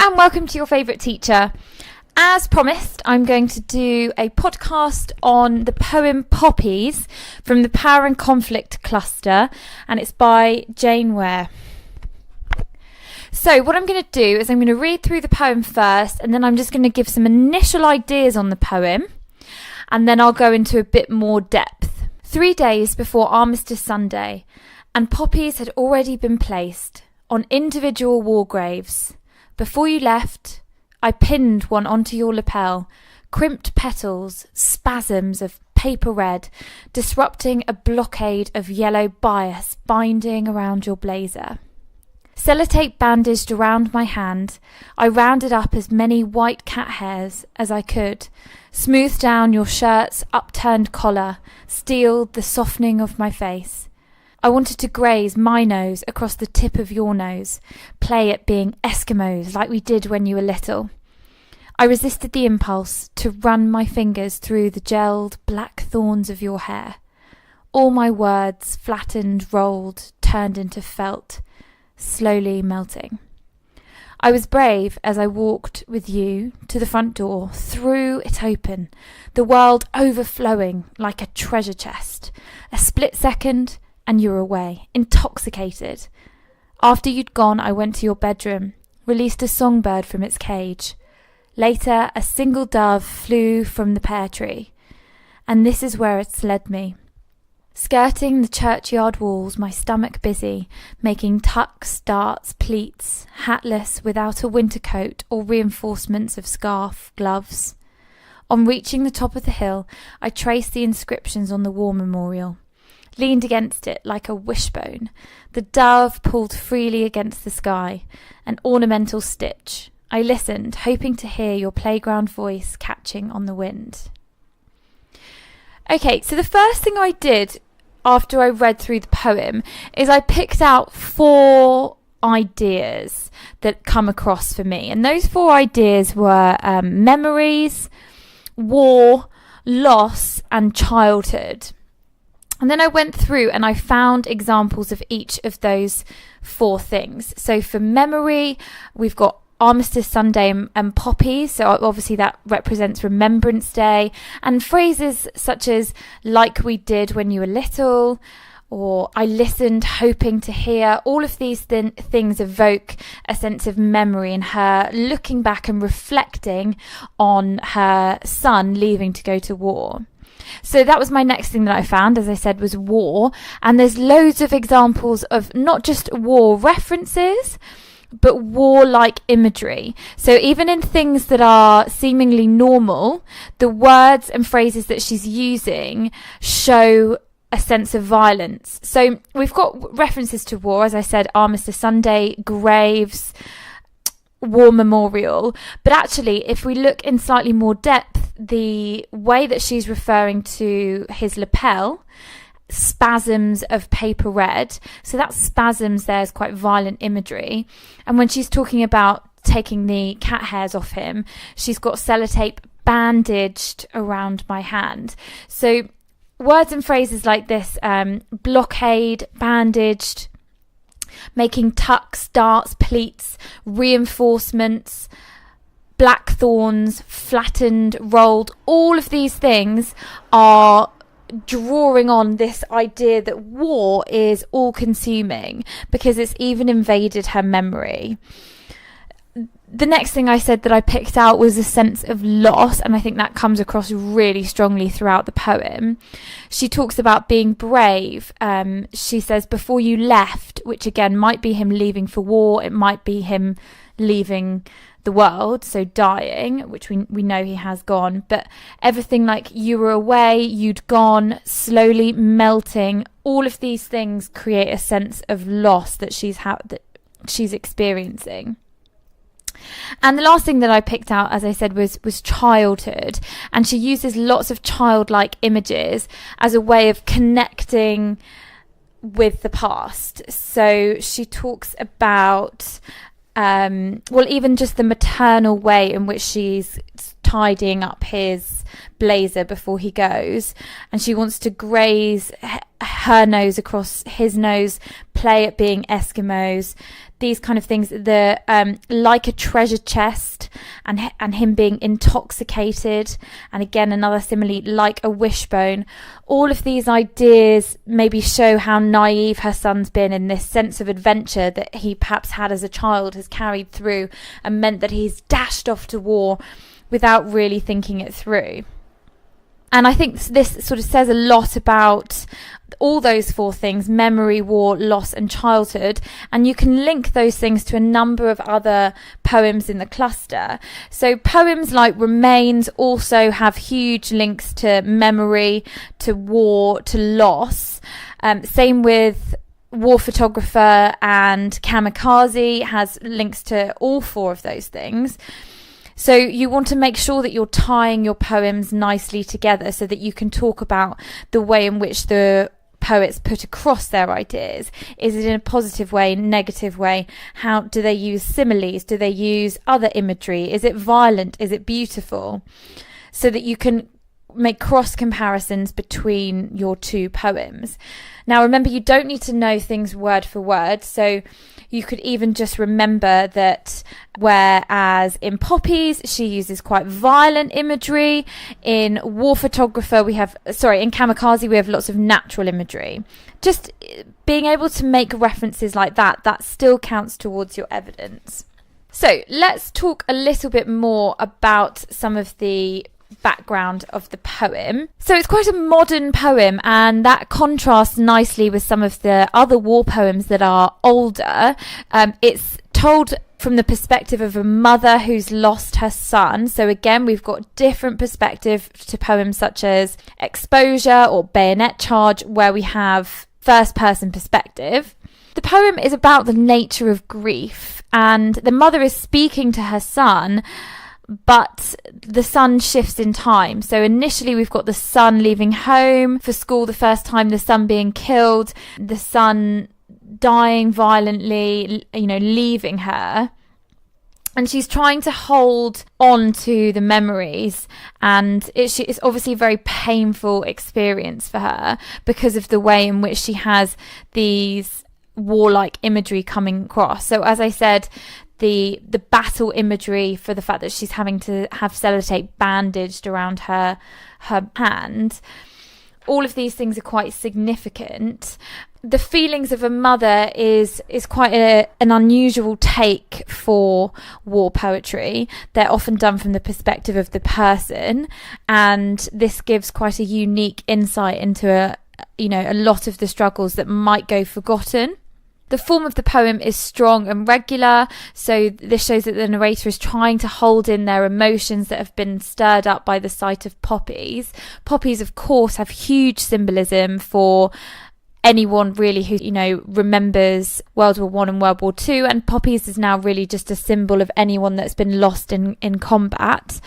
and welcome to Your Favourite Teacher. As promised, I'm going to do a podcast on the poem Poppies from the Power and Conflict cluster, and it's by Weir. So what I'm going to do is I'm going to read through the poem first, and then I'm just going to give some initial ideas on the poem, and then I'll go into a bit more depth. 3 days before Armistice Sunday, and poppies had already been placed on individual war graves. Before you left, I pinned one onto your lapel, crimped petals, spasms of paper red, disrupting a blockade of yellow bias binding around your blazer. Sellotape bandaged around my hand, I rounded up as many white cat hairs as I could, smoothed down your shirt's upturned collar, steeled the softening of my face. I wanted to graze my nose across the tip of your nose, play at being Eskimos like we did when you were little. I resisted the impulse to run my fingers through the gelled black thorns of your hair. All my words flattened, rolled, turned into felt, slowly melting. I was brave as I walked with you to the front door, threw it open, the world overflowing like a treasure chest. A split second, and you were away, intoxicated. After you'd gone, I went to your bedroom, released a songbird from its cage. Later, a single dove flew from the pear tree, and this is where it's led me. Skirting the churchyard walls, my stomach busy, making tucks, darts, pleats, hatless without a winter coat or reinforcements of scarf, gloves. On reaching the top of the hill, I traced the inscriptions on the war memorial. Leaned against it like a wishbone. The dove pulled freely against the sky, an ornamental stitch. I listened, hoping to hear your playground voice catching on the wind. Okay, so the first thing I did after I read through the poem is I picked out 4 ideas that come across for me. And those 4 ideas were memories, war, loss, and childhood. And then I went through and I found examples of each of those 4 things. So for memory, we've got Armistice Sunday and poppies. So obviously that represents Remembrance Day. And phrases such as, like we did when you were little, or I listened hoping to hear. All of these things evoke a sense of memory and her looking back and reflecting on her son leaving to go to war. So that was my next thing that I found, as I said, was war. And there's loads of examples of not just war references, but war-like imagery. So even in things that are seemingly normal, the words and phrases that she's using show a sense of violence. So we've got references to war, as I said, Armistice Sunday, graves, war memorial. But actually, if we look in slightly more depth, the way that she's referring to his lapel, spasms of paper red, so that spasms there is quite violent imagery. And when she's talking about taking the cat hairs off him, she's got sellotape bandaged around my hand. So words and phrases like this, blockade, bandaged, making tucks, darts, pleats, reinforcements, black thorns, flattened, rolled, all of these things are drawing on this idea that war is all-consuming because it's even invaded her memory. The next thing I said that I picked out was a sense of loss, and I think that comes across really strongly throughout the poem. She talks about being brave. She says, before you left, which again might be him leaving for war, it might be him leaving the world, so dying, which we know he has gone, but everything like you were away, you'd gone, slowly melting, all of these things create a sense of loss that she's experiencing. And the last thing that I picked out, as I said, was childhood, and she uses lots of childlike images as a way of connecting with the past. So she talks about even just the maternal way in which she's tidying up his blazer before he goes, and she wants to graze her nose across his nose, play at being Eskimos, these kind of things. The like a treasure chest, and him being intoxicated, and again another simile, like a wishbone. All of these ideas maybe show how naive her son's been, in this sense of adventure that he perhaps had as a child has carried through and meant that he's dashed off to war without really thinking it through. And I think this sort of says a lot about all those four things: memory, war, loss and childhood. And you can link those things to a number of other poems in the cluster. So poems like Remains also have huge links to memory, to war, to loss. Same with War Photographer and Kamikaze has links to all four of those things. So you want to make sure that you're tying your poems nicely together so that you can talk about the way in which the poets put across their ideas. Is it in a positive way, negative way? How do they use similes? Do they use other imagery? Is it violent? Is it beautiful? So that you can make cross comparisons between your two poems. Now remember, you don't need to know things word for word, so you could even just remember that whereas in Poppies she uses quite violent imagery, in War Photographer in Kamikaze we have lots of natural imagery. Just being able to make references like that still counts towards your evidence. So let's talk a little bit more about some of the background of the poem. So it's quite a modern poem, and that contrasts nicely with some of the other war poems that are older. It's told from the perspective of a mother who's lost her son. So again, we've got different perspective to poems such as Exposure or Bayonet Charge, where we have first person perspective. The poem is about the nature of grief, and the mother is speaking to her son, but the son shifts in time. So initially we've got the son leaving home for school the first time, the son being killed, the son dying violently, leaving her. And she's trying to hold on to the memories, and it's obviously a very painful experience for her because of the way in which she has these warlike imagery coming across. So as I said, the battle imagery, for the fact that she's having to have sellotape bandaged around her hand, all of these things are quite significant. The feelings of a mother is quite an unusual take for war poetry. They're often done from the perspective of the person, and this gives quite a unique insight into a lot of the struggles that might go forgotten. The form of the poem is strong and regular, so this shows that the narrator is trying to hold in their emotions that have been stirred up by the sight of poppies. Poppies, of course, have huge symbolism for anyone really who, remembers World War I and World War II, and poppies is now really just a symbol of anyone that's been lost in combat.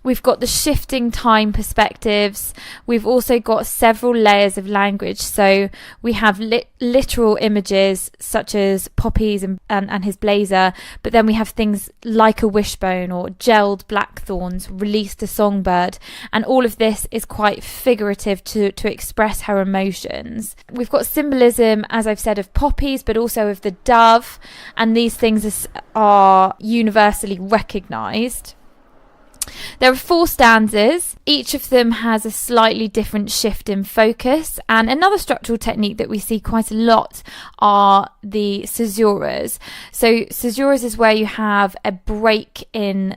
We've got the shifting time perspectives. We've also got several layers of language. So we have literal images such as Poppies and his blazer, but then we have things like a wishbone or gelled blackthorns, released a songbird, and all of this is quite figurative to express her emotions. We've got symbolism, as I've said, of poppies, but also of the dove, and these things are universally recognised. There are 4 stanzas. Each of them has a slightly different shift in focus, and another structural technique that we see quite a lot are the caesuras. So caesuras is where you have a break in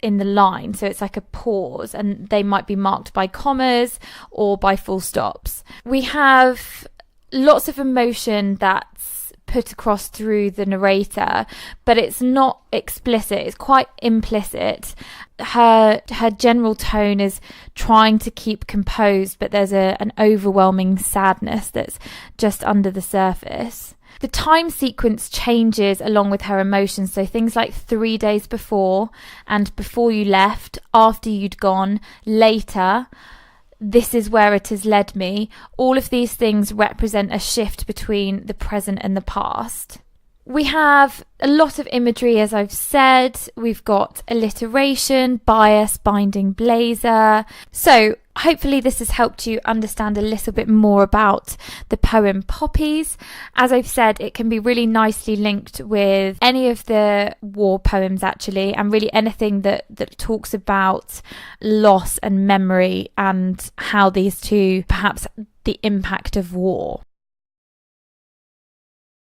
the line, so it's like a pause, and they might be marked by commas or by full stops. We have lots of emotion that's put across through the narrator, but it's not explicit, it's quite implicit. Her general tone is trying to keep composed, but there's an overwhelming sadness that's just under the surface. The time sequence changes along with her emotions, so things like 3 days before, and before you left, after you'd gone, later, this is where it has led me. All of these things represent a shift between the present and the past. we have a lot of imagery, as I've said. We've got alliteration, bias, binding blazer. So hopefully this has helped you understand a little bit more about the poem Poppies. As I've said, it can be really nicely linked with any of the war poems actually, and really anything that talks about loss and memory and how these two, perhaps the impact of war.